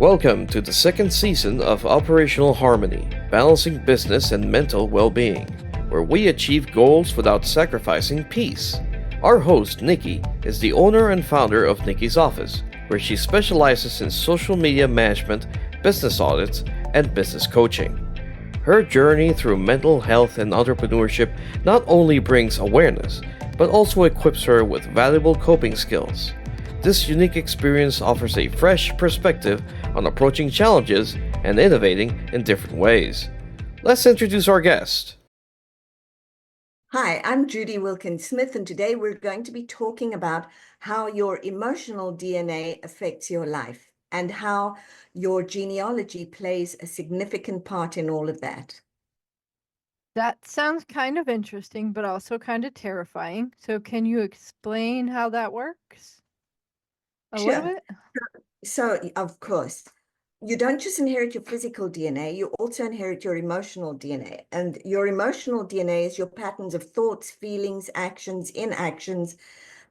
Welcome to the second season of Operational Harmony, balancing business and mental well-being, where we achieve goals without sacrificing peace. Our host, Nikki, is the owner and founder of Nikki's Office, where she specializes in social media management, business audits, and business coaching. Her journey through mental health and entrepreneurship not only brings awareness, but also equips her with valuable coping skills. This unique experience offers a fresh perspective on approaching challenges and innovating in different ways. Let's introduce our guest. Hi, I'm Judy Wilkins Smith, and today we're going to be talking about how your emotional DNA affects your life and how your genealogy plays a significant part in all of that. That sounds kind of interesting, but also kind of terrifying. So can you explain how that works? A little bit? So, of course, you don't just inherit your physical DNA, you also inherit your emotional DNA. And your emotional DNA is your patterns of thoughts, feelings, actions, inactions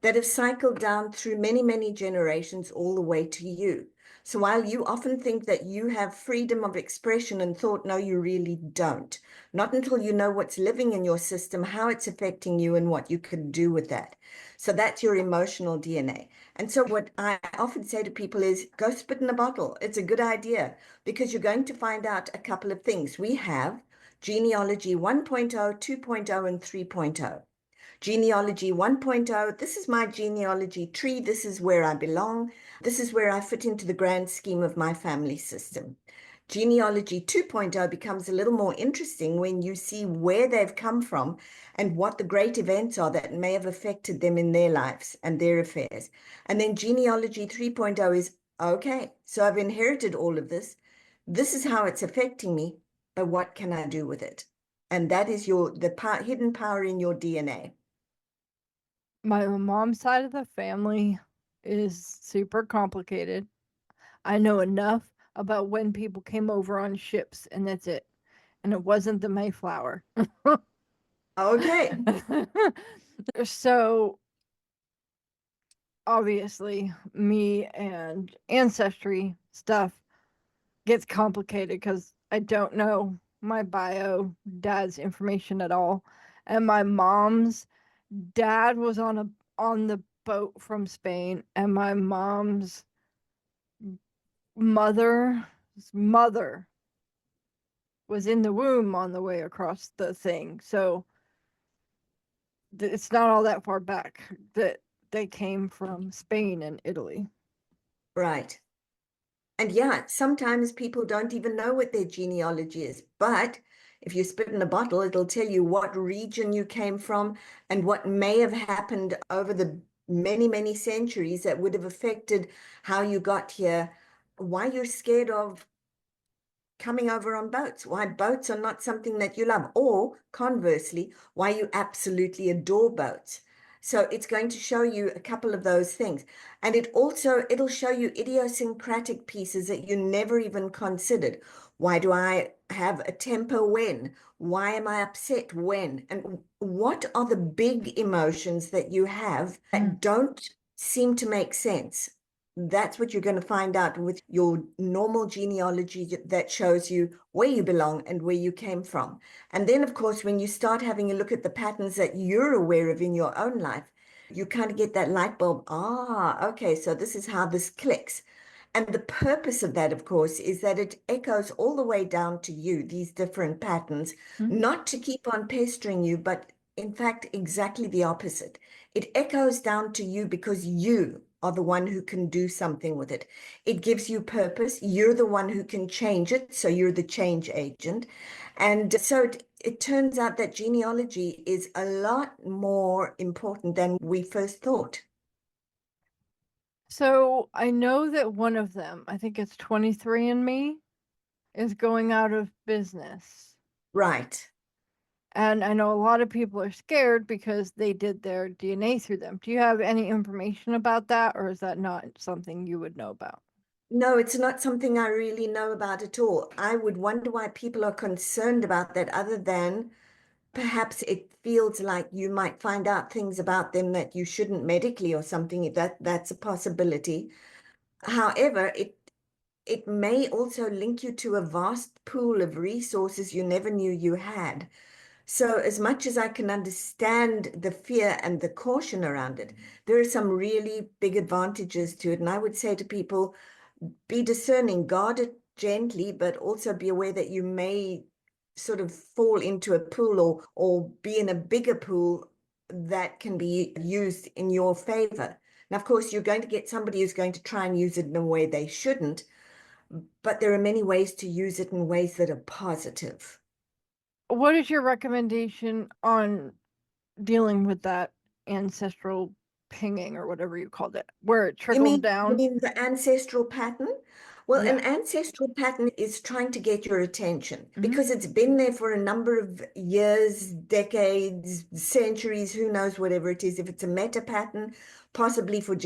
that have cycled down through many, many generations all the way to you. So while you often think that you have freedom of expression and thought, no, you really don't. Not until you know what's living in your system, how it's affecting you, and what you can do with that. So that's your emotional DNA. And so what I often say to people is go spit in a bottle. It's a good idea because you're going to find out a couple of things. We have genealogy 1.0, 2.0, and 3.0. Genealogy 1.0, this is my genealogy tree. This is where I belong. This is where I fit into the grand scheme of my family system. Genealogy 2.0 becomes a little more interesting when you see where they've come from and what the great events are that may have affected them in their lives and their affairs. And then genealogy 3.0 is, okay, so I've inherited all of this. This is how it's affecting me, but what can I do with it? And that is the hidden power in your DNA. My mom's side of the family is super complicated. I know enough about when people came over on ships, and that's it. And it wasn't the Mayflower. Okay. So obviously me and ancestry stuff gets complicated because I don't know my dad's information at all. And my mom's dad was on the boat from Spain, and my mom's mother was in the womb on the way across the thing. So it's not all that far back that they came from Spain and Italy. Right. And yeah, sometimes people don't even know what their genealogy is, but if you spit in a bottle, it'll tell you what region you came from and what may have happened over the many, many centuries that would have affected how you got here, why you're scared of coming over on boats, why boats are not something that you love, or conversely, why you absolutely adore boats. So it's going to show you a couple of those things. And it'll show you idiosyncratic pieces that you never even considered. Why do I have a temper when? Why am I upset when? And what are the big emotions that you have that don't seem to make sense? That's what you're going to find out with your normal genealogy that shows you where you belong and where you came from. And then, of course, when you start having a look at the patterns that you're aware of in your own life, you kind of get that light bulb. Okay, so this is how this clicks. And the purpose of that, of course, is that it echoes all the way down to you, these different patterns, not to keep on pestering you, but in fact, exactly the opposite. It echoes down to you because you are the one who can do something with it. It gives you purpose. You're the one who can change it. So you're the change agent. And so it turns out that genealogy is a lot more important than we first thought. So I know that one of them, I think it's 23andMe, is going out of business. Right. And I know a lot of people are scared because they did their DNA through them. Do you have any information about that, or is that not something you would know about? No, it's not something I really know about at all. I would wonder why people are concerned about that, other than perhaps it feels like you might find out things about them that you shouldn't medically or something. That's a possibility. However, it may also link you to a vast pool of resources you never knew you had. So as much as I can understand the fear and the caution around it, there are some really big advantages to it. And I would say to people, be discerning, guard it gently, but also be aware that you may sort of fall into a pool or be in a bigger pool that can be used in your favor. Now, of course, you're going to get somebody who's going to try and use it in a way they shouldn't, but there are many ways to use it in ways that are positive. What is your recommendation on dealing with that ancestral pinging or whatever you called it, where it You trickled you down? mean the ancestral pattern? Well, an Yeah. ancestral pattern is trying to get your attention Mhm. because it's been there for a number of years, decades, centuries, who knows, whatever it is. If it's a meta pattern, possibly for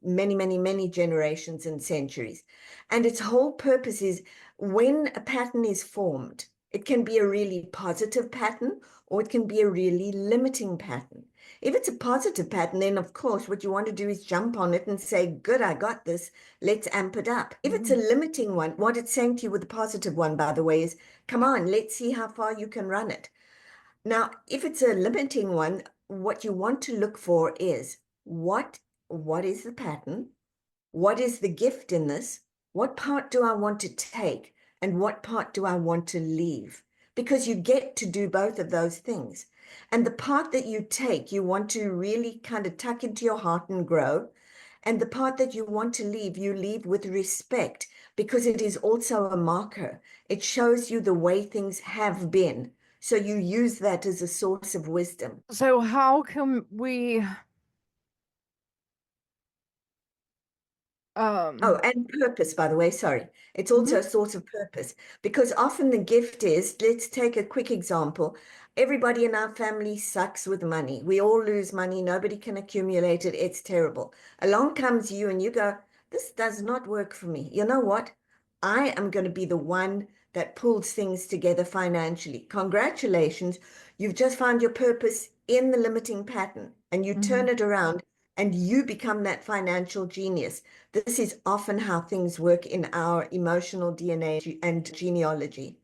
many, many, many generations and centuries. And its whole purpose is when a pattern is formed, it can be a really positive pattern or it can be a really limiting pattern. If it's a positive pattern, then of course, what you want to do is jump on it and say, good, I got this. Let's amp it up. If it's a limiting one, what it's saying to you with the positive one, by the way, is come on, let's see how far you can run it. Now, if it's a limiting one, what you want to look for is what is the pattern? What is the gift in this? What part do I want to take? And what part do I want to leave? Because you get to do both of those things. And the part that you take, you want to really kind of tuck into your heart and grow. And the part that you want to leave, you leave with respect because it is also a marker. It shows you the way things have been. So you use that as a source of wisdom. So how can we Oh, and purpose, by the way, sorry. It's also a source of purpose because often the gift is, let's take a quick example. Everybody in our family sucks with money. We all lose money. Nobody can accumulate it. It's terrible. Along comes you and you go, this does not work for me. You know what? I am going to be the one that pulls things together financially. Congratulations. You've just found your purpose in the limiting pattern and you turn it around and you become that financial genius. This is often how things work in our emotional DNA and genealogy.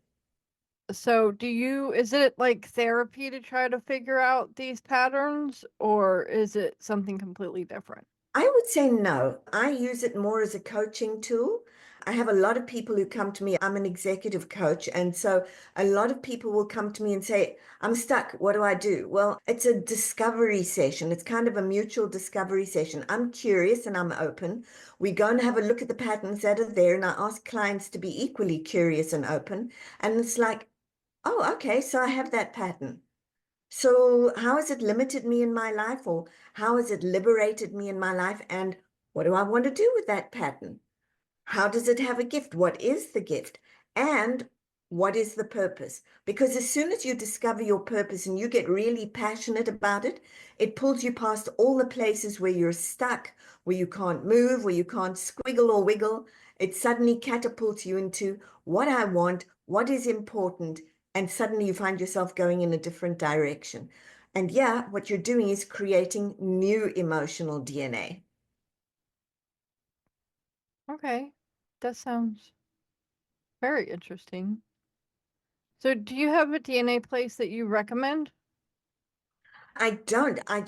So is it like therapy to try to figure out these patterns, or is it something completely different? I would say no. I use it more as a coaching tool. I have a lot of people who come to me. I'm an executive coach. And so a lot of people will come to me and say, I'm stuck. What do I do? Well, it's a discovery session. It's kind of a mutual discovery session. I'm curious and I'm open. We go and have a look at the patterns that are there. And I ask clients to be equally curious and open. And it's like, oh, okay, so I have that pattern. So how has it limited me in my life, or how has it liberated me in my life? And what do I want to do with that pattern? How does it have a gift? What is the gift? And what is the purpose? Because as soon as you discover your purpose and you get really passionate about it, it pulls you past all the places where you're stuck, where you can't move, where you can't squiggle or wiggle. It suddenly catapults you into what I want, what is important, and suddenly you find yourself going in a different direction. And yeah, what you're doing is creating new emotional DNA. Okay, that sounds very interesting. So do you have a DNA place that you recommend? I don't. I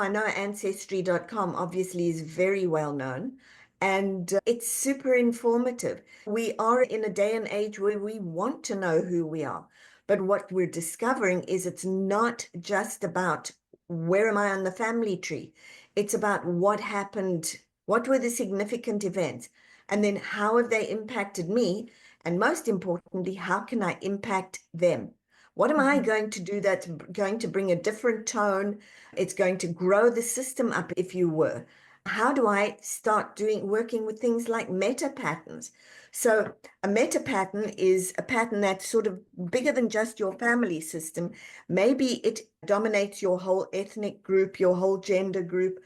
know Ancestry.com obviously is very well known and it's super informative. We are in a day and age where we want to know who we are. But what we're discovering is it's not just about where am I on the family tree? It's about what happened, what were the significant events, and then how have they impacted me? And most importantly, how can I impact them? What am I going to do that's going to bring a different tone? It's going to grow the system up, if you were. How do I start working with things like meta patterns? So a meta pattern is a pattern that's sort of bigger than just your family system. Maybe it dominates your whole ethnic group, your whole gender group,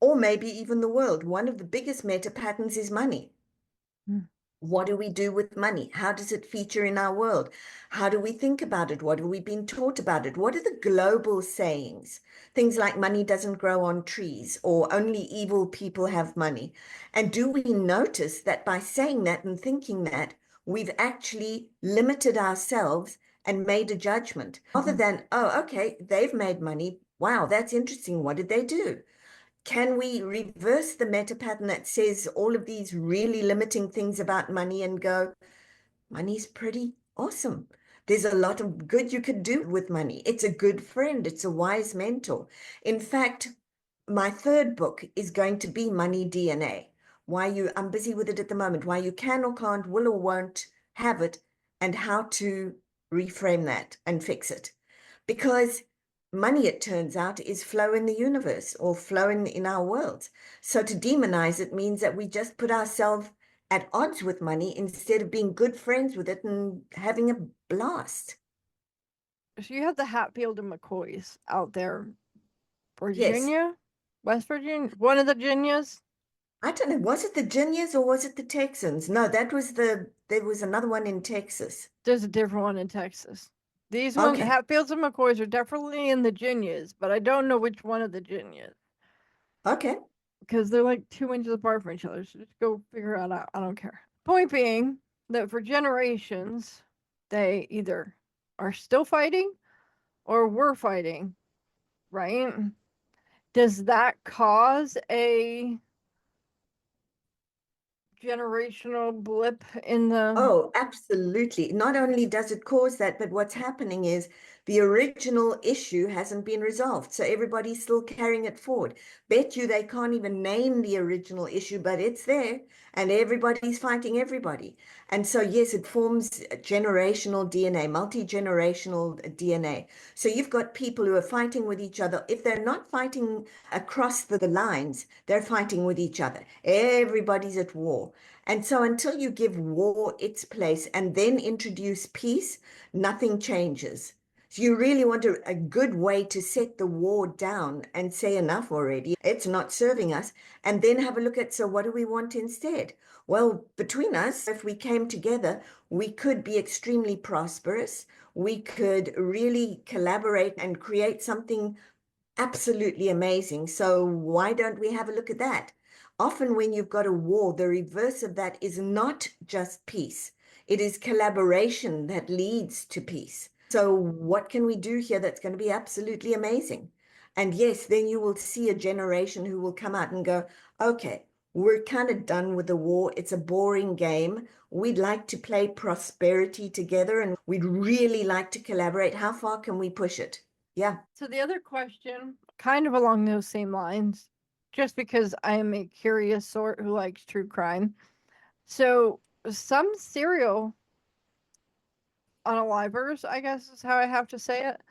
or maybe even the world. One of the biggest meta patterns is money. What do we do with money? How does it feature in our world? How do we think about it? What have we been taught about it? What are the global sayings? Things like money doesn't grow on trees or only evil people have money. And do we notice that by saying that and thinking that, we've actually limited ourselves and made a judgment rather than, oh, okay, they've made money. Wow, that's interesting. What did they do? Can we reverse the meta pattern that says all of these really limiting things about money and go, money's pretty awesome. There's a lot of good you could do with money. It's a good friend. It's a wise mentor. In fact, my third book is going to be Money DNA. I'm busy with it at the moment, why you can or can't, will or won't have it, and how to reframe that and fix it. Because money, it turns out, is flow in the universe or flow in our world. So to demonize it means that we just put ourselves at odds with money instead of being good friends with it and having a blast. So you have the Hatfield and McCoys out there, Yes. Virginia, West Virginia, one of the Virginias. I don't know, was it the Genius or was it the Texans? No, there was another one in Texas. There's a different one in Texas. These ones, Okay. Hatfields and McCoys, are definitely in the Virginias, but I don't know which one of the Virginias Okay. because they're like 2 inches apart from each other. So just go figure it out. I don't care. Point being that for generations, they either are still fighting or were fighting, right? Does that cause a generational blip in the Oh, absolutely. Not only does it cause that, but what's happening is the original issue hasn't been resolved. So everybody's still carrying it forward. Bet you they can't even name the original issue, but it's there and everybody's fighting everybody. And so, yes, it forms generational DNA, multi-generational DNA. So you've got people who are fighting with each other. If they're not fighting across the lines, they're fighting with each other. Everybody's at war. And so until you give war its place and then introduce peace, nothing changes. So you really want a good way to set the war down and say enough already. It's not serving us. And then have a look at, so what do we want instead? Well, between us, if we came together, we could be extremely prosperous. We could really collaborate and create something absolutely amazing. So why don't we have a look at that? Often when you've got a war, the reverse of that is not just peace. It is collaboration that leads to peace. So what can we do here that's going to be absolutely amazing? And yes, then you will see a generation who will come out and go, okay, we're kind of done with the war. It's a boring game. We'd like to play prosperity together and we'd really like to collaborate. How far can we push it? Yeah. So the other question, kind of along those same lines, just because I am a curious sort who likes true crime. So some serial unalivers, I guess is how I have to say it,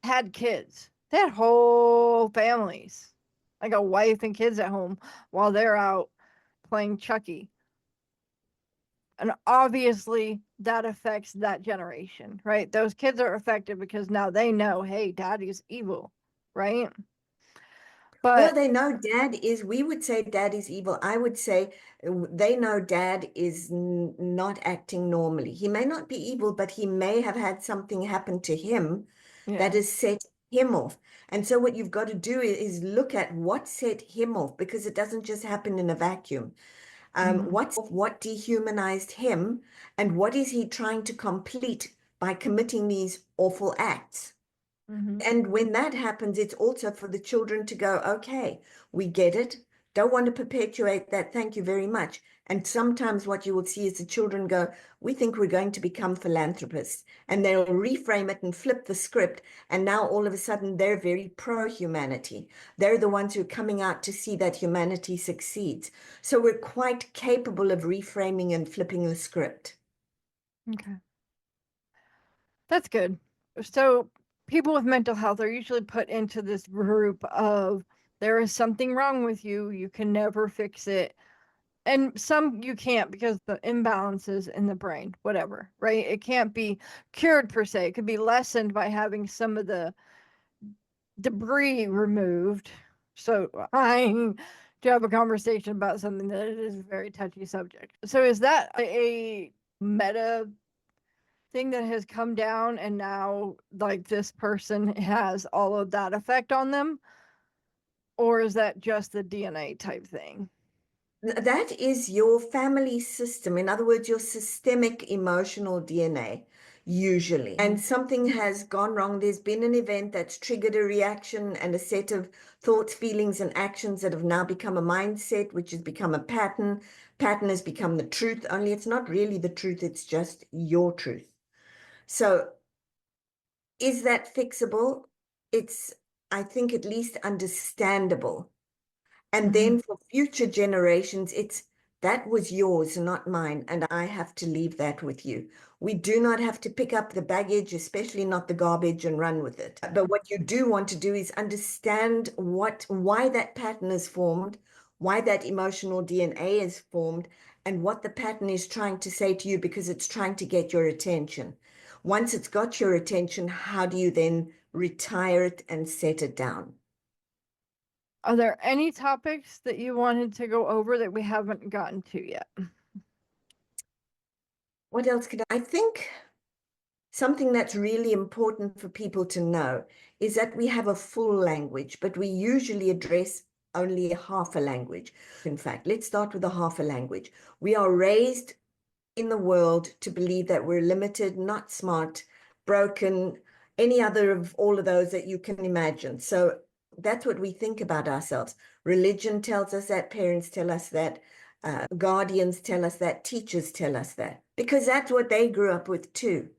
had kids. They had whole families, like a wife and kids at home while they're out playing Chucky. And obviously that affects that generation, right? Those kids are affected because now they know, hey, daddy's evil, right? Well, But they know dad is, we would say dad is evil. I would say they know dad is not acting normally. He may not be evil, but he may have had something happen to him yeah, that has set him off. And so what you've got to do is look at what set him off, because it doesn't just happen in a vacuum. What dehumanized him, and what is he trying to complete by committing these awful acts? And when that happens, it's also for the children to go, okay, we get it. Don't want to perpetuate that. Thank you very much. And sometimes what you will see is the children go, we think we're going to become philanthropists. And they'll reframe it and flip the script. And now all of a sudden they're very pro-humanity. They're the ones who are coming out to see that humanity succeeds. So we're quite capable of reframing and flipping the script. okay. That's good. So people with mental health are usually put into this group of there is something wrong with you, you can never fix it. And some you can't because the imbalances in the brain, whatever, right? It can't be cured per se. It could be lessened by having some of the debris removed. So I to have a conversation about something that is a very touchy subject. So is that a meta thing that has come down and now like this person has all of that effect on them? Or is that just the DNA type thing? That is your family system. In other words, your systemic emotional DNA, usually. And something has gone wrong. There's been an event that's triggered a reaction and a set of thoughts, feelings, and actions that have now become a mindset, which has become a pattern. Pattern has become the truth, only it's not really the truth, it's just your truth. So is that fixable? It's, I think, at least understandable. And then for future generations, it's that was yours, not mine, and I have to leave that with you. We do not have to pick up the baggage, especially not the garbage, and run with it. But what you do want to do is understand why that pattern is formed, why that emotional DNA is formed, and what the pattern is trying to say to you, because it's trying to get your attention. Once it's got your attention, how do you then retire it and set it down? Are there any topics that you wanted to go over that we haven't gotten to yet? What else could I think? Something that's really important for people to know is that we have a full language, but we usually address only half a language. In fact, let's start with a half a language. We are raised in the world to believe that we're limited, not smart, broken, any other of all of those that you can imagine. So that's what we think about ourselves. Religion tells us that, parents tell us that, guardians tell us that, teachers tell us that, because that's what they grew up with too.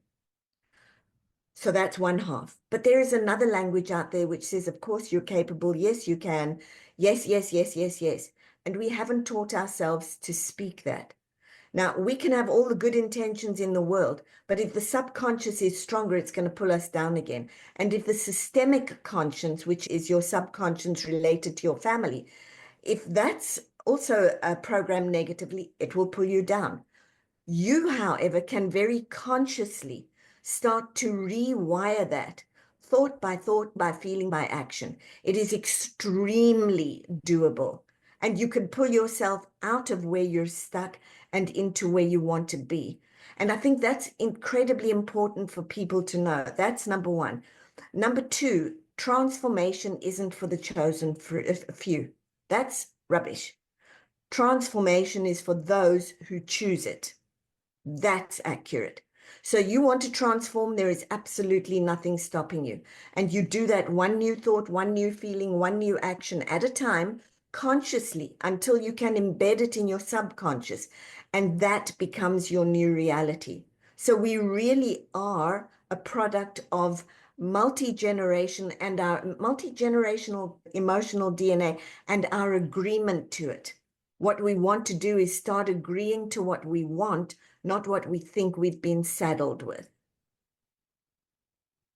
So that's one half. But there is another language out there which says, of course, you're capable. Yes, you can. Yes, yes, yes, yes, yes. And we haven't taught ourselves to speak that. Now, we can have all the good intentions in the world, but if the subconscious is stronger, it's going to pull us down again. And if the systemic conscience, which is your subconscious related to your family, if that's also programmed negatively, it will pull you down. You, however, can very consciously start to rewire that thought, by feeling, by action. It is extremely doable. And you can pull yourself out of where you're stuck and into where you want to be. And I think that's incredibly important for people to know. That's number one. Number two, transformation isn't for the chosen few. That's rubbish. Transformation is for those who choose it. That's accurate. So you want to transform, there is absolutely nothing stopping you. And you do that one new thought, one new feeling, one new action at a time, consciously, until you can embed it in your subconscious. And that becomes your new reality. So we really are a product of multi-generation and our multi-generational emotional DNA and our agreement to it. What we want to do is start agreeing to what we want, not what we think we've been saddled with.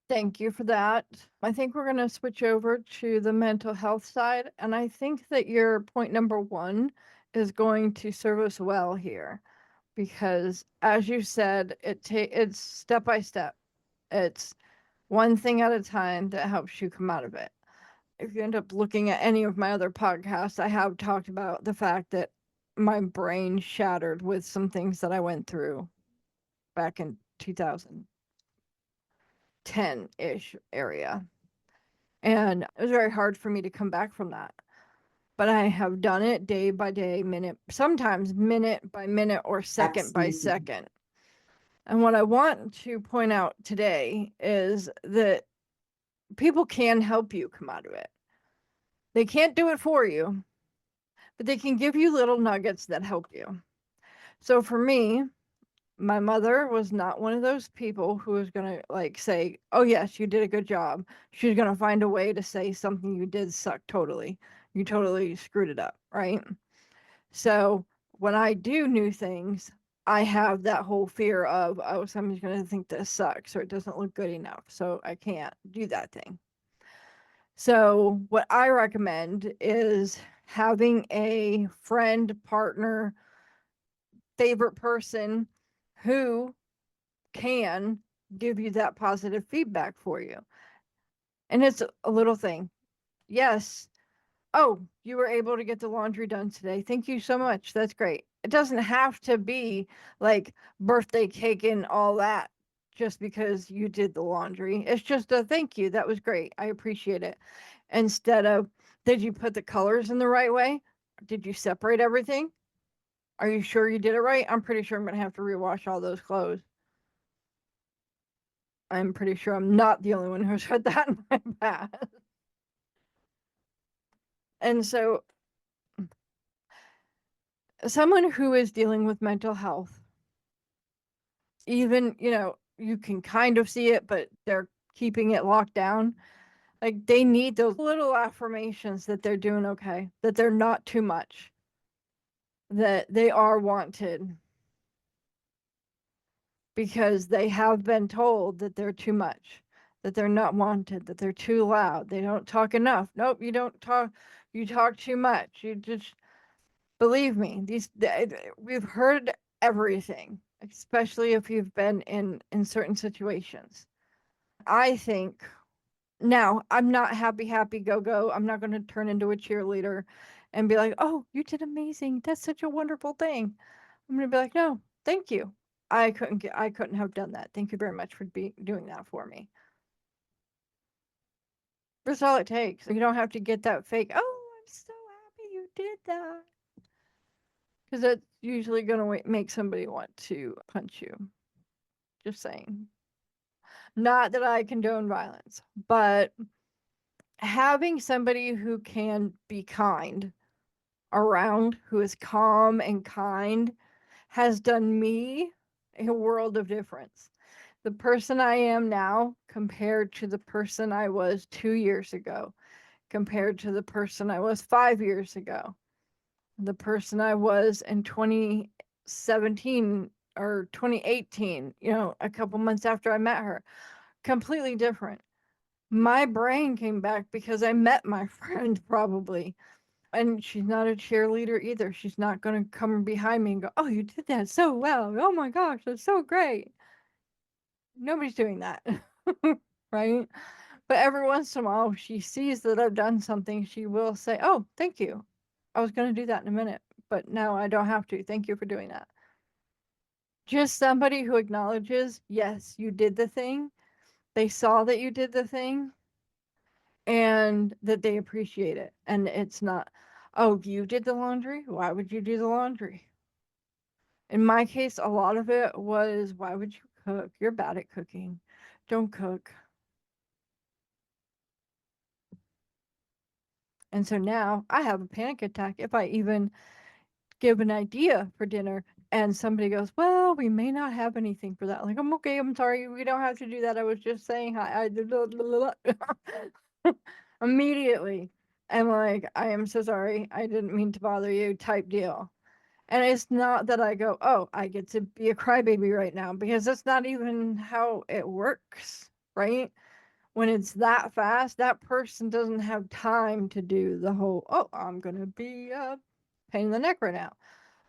Thank you for that. I think we're going to switch over to the mental health side. And I think that your point number one is going to serve us well here. Because as you said, it's step by step. It's one thing at a time that helps you come out of it. If you end up looking at any of my other podcasts, I have talked about the fact that my brain shattered with some things that I went through back in 2010-ish area. And it was very hard for me to come back from that. But I have done it day by day, sometimes minute by minute or second by second. And what I want to point out today is that people can help you come out of it. They can't do it for you, but they can give you little nuggets that help you. So for me, my mother was not one of those people who was going to say, oh, yes, you did a good job. She's going to find a way to say something you did suck totally. You totally screwed it up, right? So when I do new things, I have that whole fear of, oh, somebody's going to think this sucks or it doesn't look good enough. So I can't do that thing. So what I recommend is having a friend, partner, favorite person who can give you that positive feedback for you. And it's a little thing. Yes, oh, you were able to get the laundry done today. Thank you so much. That's great. It doesn't have to be like birthday cake and all that just because you did the laundry. It's just a thank you. That was great. I appreciate it. Instead of, did you put the colors in the right way? Did you separate everything? Are you sure you did it right? I'm pretty sure I'm going to have to rewash all those clothes. I'm pretty sure I'm not the only one who's heard that in my past. And so, someone who is dealing with mental health, even, you can kind of see it, but they're keeping it locked down. Like, they need those little affirmations that they're doing okay, that they're not too much, that they are wanted, because they have been told that they're too much, that they're not wanted, that they're too loud, they don't talk enough. Nope, you don't talk, you talk too much. You just, believe me, we've heard everything, especially if you've been in certain situations. I think now I'm not happy go. I'm not going to turn into a cheerleader and be like, "Oh, you did amazing. That's such a wonderful thing." I'm going to be like, "No, thank you. I couldn't have done that. Thank you very much for doing that for me." That's all it takes. You don't have to get that fake, "Oh, I'm so happy you did that." Because that's usually going to make somebody want to punch you. Just saying. Not that I condone violence, but having somebody who can be kind around, who is calm and kind, has done me a world of difference. The person I am now compared to the person I was 2 years ago, compared to the person I was 5 years ago, the person I was in 2017 or 2018, a couple months after I met her, completely different. My brain came back because I met my friend, probably. And she's not a cheerleader either. She's not going to come behind me and go, "Oh, you did that so well. Oh my gosh, that's so great." Nobody's doing that. Right? But every once in a while, she sees that I've done something, she will say, "Oh, thank you. I was going to do that in a minute, but now I don't have to. Thank you for doing that." Just somebody who acknowledges, yes, you did the thing. They saw that you did the thing and that they appreciate it. And it's not, "Oh, you did the laundry? Why would you do the laundry?" In my case, a lot of it was, "Why would you cook? You're bad at cooking. Don't cook." And so now I have a panic attack if I even give an idea for dinner and somebody goes, "Well, we may not have anything for that." Like, I'm okay, I'm sorry, we don't have to do that. I was just saying hi. Immediately. I'm like, "I am so sorry. I didn't mean to bother you," type deal. And it's not that I go, "Oh, I get to be a crybaby right now," because that's not even how it works, right? When it's that fast, that person doesn't have time to do the whole, "Oh, I'm going to be a pain in the neck right now."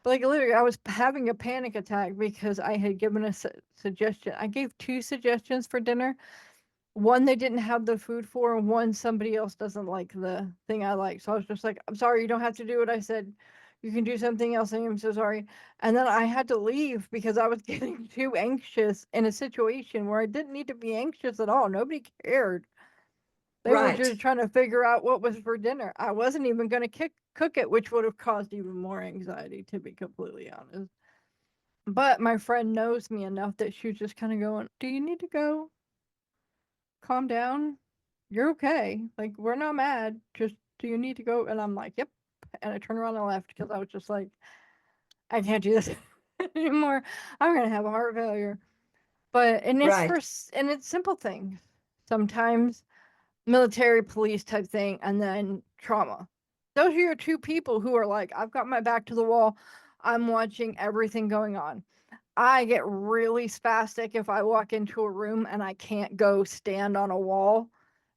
But like, literally, I was having a panic attack because I had given a suggestion. I gave 2 suggestions for dinner. One they didn't have the food for, and one somebody else doesn't like the thing I like. So I was just like, "I'm sorry, you don't have to do what I said. You can do something else. I am so sorry." And then I had to leave because I was getting too anxious in a situation where I didn't need to be anxious at all. Nobody cared. They were Right. just trying to figure out what was for dinner. I wasn't even going to cook it, which would have caused even more anxiety, to be completely honest. But my friend knows me enough that she was just kind of going, "Do you need to go? Calm down. You're okay. Like, we're not mad. Just, do you need to go?" And I'm like, "Yep." And I turned around and left because I was just like, "I can't do this anymore. I'm going to have a heart failure." But, and Right. it's simple things. Sometimes military police type thing, and then trauma. Those are your two people who are like, "I've got my back to the wall. I'm watching everything going on." I get really spastic if I walk into a room and I can't go stand on a wall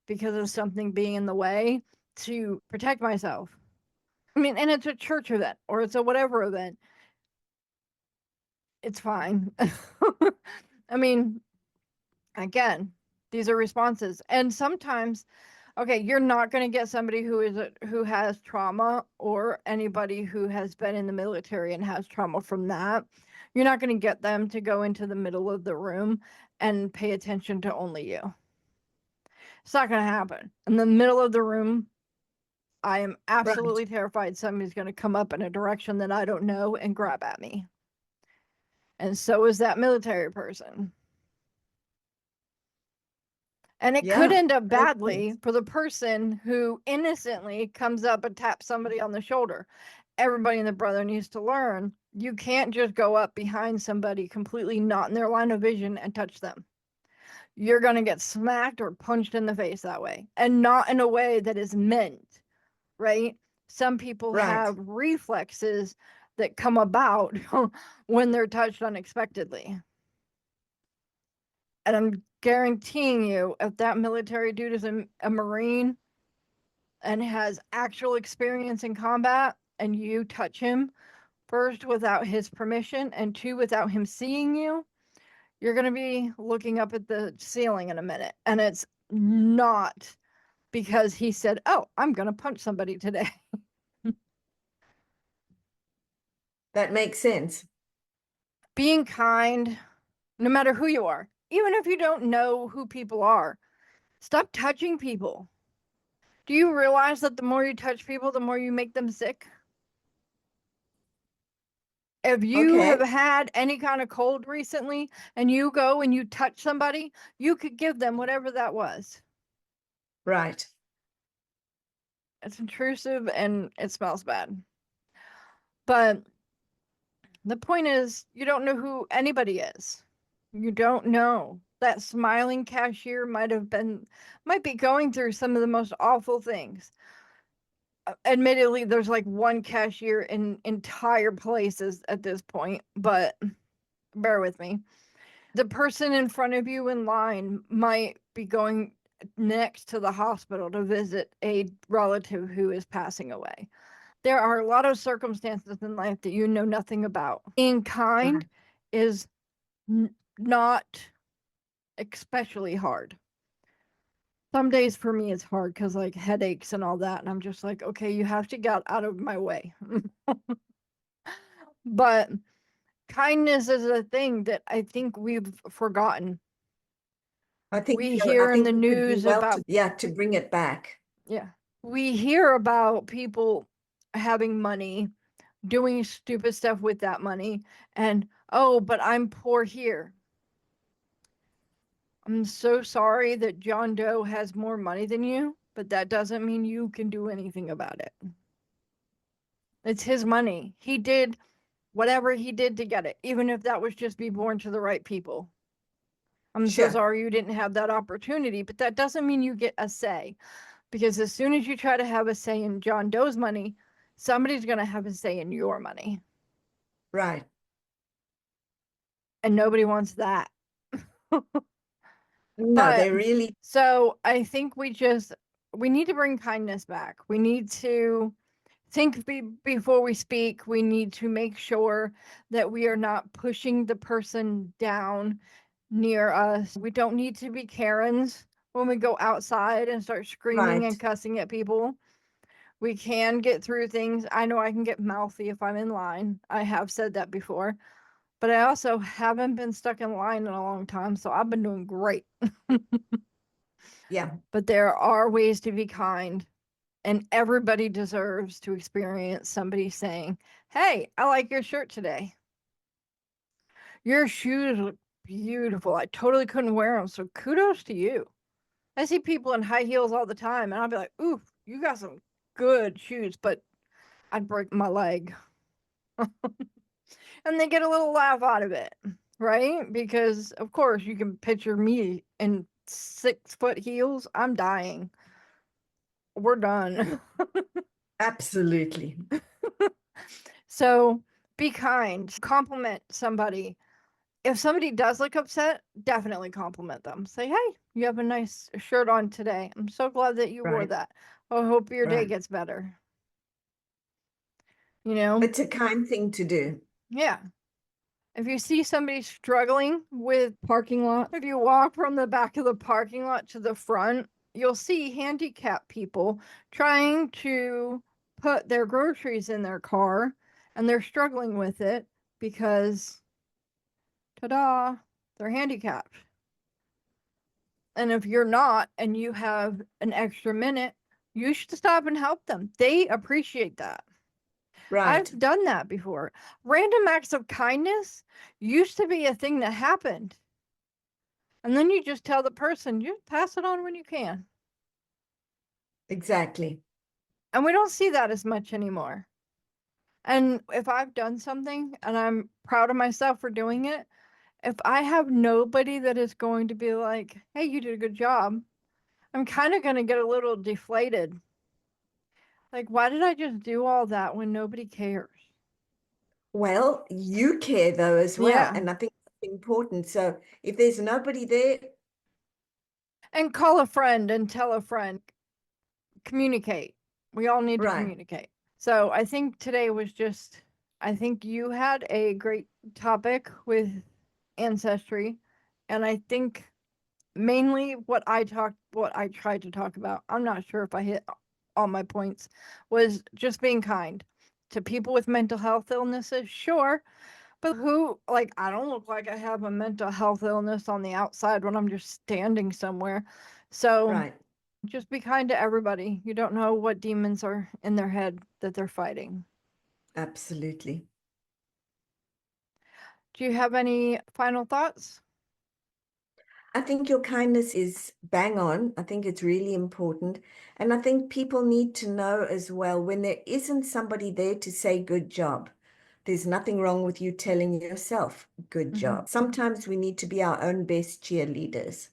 because of something being in the way to protect myself. I mean, and it's a church event or it's a whatever event. It's fine. I mean, again, these are responses. And sometimes Okay, you're not going to get somebody who has trauma, or anybody who has been in the military and has trauma from that. You're not going to get them to go into the middle of the room and pay attention to only you. It's not going to happen. In the middle of the room, I am absolutely terrified somebody's going to come up in a direction that I don't know and grab at me. And so is that military person. And it could end up badly for the person who innocently comes up and taps somebody on the shoulder. Everybody in the brother needs to learn, you can't just go up behind somebody completely not in their line of vision and touch them. You're going to get smacked or punched in the face that way, and not in a way that is meant, right? Some people have reflexes that come about when they're touched unexpectedly. And I'm guaranteeing you, if that military dude is a Marine and has actual experience in combat, and you touch him, first, without his permission, and two, without him seeing you, you're going to be looking up at the ceiling in a minute. And it's not because he said, oh, I'm going to punch somebody today. That makes sense. Being kind, no matter who you are, even if you don't know who people are, stop touching people. Do you realize that the more you touch people, the more you make them sick? If you have had any kind of cold recently and you go and you touch somebody, you could give them whatever that was. Right. It's intrusive and it smells bad. But the point is, you don't know who anybody is. You don't know. That smiling cashier might be going through some of the most awful things. Admittedly, there's like one cashier in entire places at this point, but bear with me. The person in front of you in line might be going next to the hospital to visit a relative who is passing away. There are a lot of circumstances in life that you know nothing about. Being kind is not especially hard. Some days for me it's hard because like headaches and all that, and I'm just like, okay, you have to get out of my way. But kindness is a thing that I think we've forgotten. I think we hear in the news about to bring it back. Yeah. We hear about people having money, doing stupid stuff with that money, and oh, but I'm poor here. I'm so sorry that John Doe has more money than you, but that doesn't mean you can do anything about it. It's his money. He did whatever he did to get it, even if that was just be born to the right people. I'm so sorry you didn't have that opportunity, but that doesn't mean you get a say. Because as soon as you try to have a say in John Doe's money, somebody's going to have a say in your money. Right. And nobody wants that. No, they really. So I think we need to bring kindness back. We need to think before we speak. We need to make sure that we are not pushing the person down near us. We don't need to be Karens when we go outside and start screaming and cussing at people. We can get through things. I know I can get mouthy if I'm in line. I have said that before. But I also haven't been stuck in line in a long time, so I've been doing great. Yeah. But there are ways to be kind, and everybody deserves to experience somebody saying, hey, I like your shirt today. Your shoes look beautiful. I totally couldn't wear them, so kudos to you. I see people in high heels all the time, and I'll be like, ooh, you got some good shoes, but I'd break my leg. And they get a little laugh out of it, right? Because, of course, you can picture me in 6-foot heels. I'm dying. We're done. Absolutely. So be kind. Compliment somebody. If somebody does look upset, definitely compliment them. Say, hey, you have a nice shirt on today. I'm so glad that you wore that. I hope your day gets better. You know? It's a kind thing to do. Yeah. If you see somebody struggling with parking lot, if you walk from the back of the parking lot to the front you'll see handicapped people trying to put their groceries in their car, and they're struggling with it because, ta-da, they're handicapped. And if you're not and you have an extra minute, you should stop and help them. They appreciate that. Right. I've done that before. Random acts of kindness used to be a thing that happened. And then you just tell the person, you pass it on when you can. Exactly. And we don't see that as much anymore. And if I've done something and I'm proud of myself for doing it, if I have nobody that is going to be like, hey, you did a good job, I'm kind of going to get a little deflated. Like, why did I just do all that when nobody cares? Well, you care though as well. Yeah. And I think that's important. So if there's nobody there, And call a friend and tell a friend, communicate. We all need to right. communicate. So I think today was just, I think you had a great topic with ancestry. And I think mainly what I tried to talk about, I'm not sure if I hit all my points, was just being kind to people with mental health illnesses. Sure. But who, like, I don't look like I have a mental health illness on the outside when I'm just standing somewhere. So Right. just be kind to everybody. You don't know what demons are in their head that they're fighting. Absolutely. Do you have any final thoughts? I think your kindness is bang on. I think it's really important. And I think people need to know as well when there isn't somebody there to say good job. There's nothing wrong with you telling yourself good job. Sometimes we need to be our own best cheerleaders.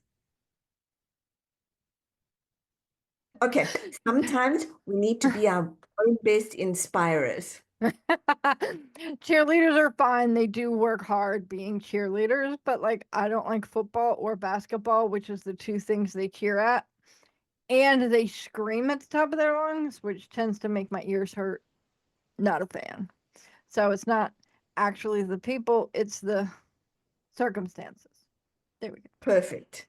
Okay, sometimes we need to be our own best inspirers. Cheerleaders are fine. They do work hard being cheerleaders, but like I don't like football or basketball, which is the two things they cheer at. And they scream at the top of their lungs, which tends to make my ears hurt. Not a fan. So it's not actually the people, it's the circumstances. There we go. Perfect.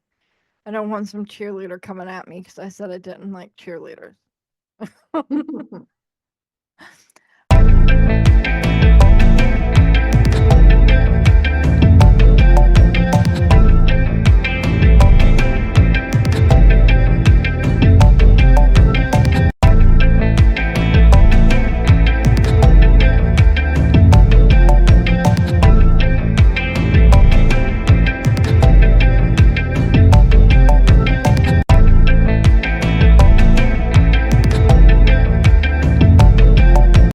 I don't want some cheerleader coming at me because I said I didn't like cheerleaders.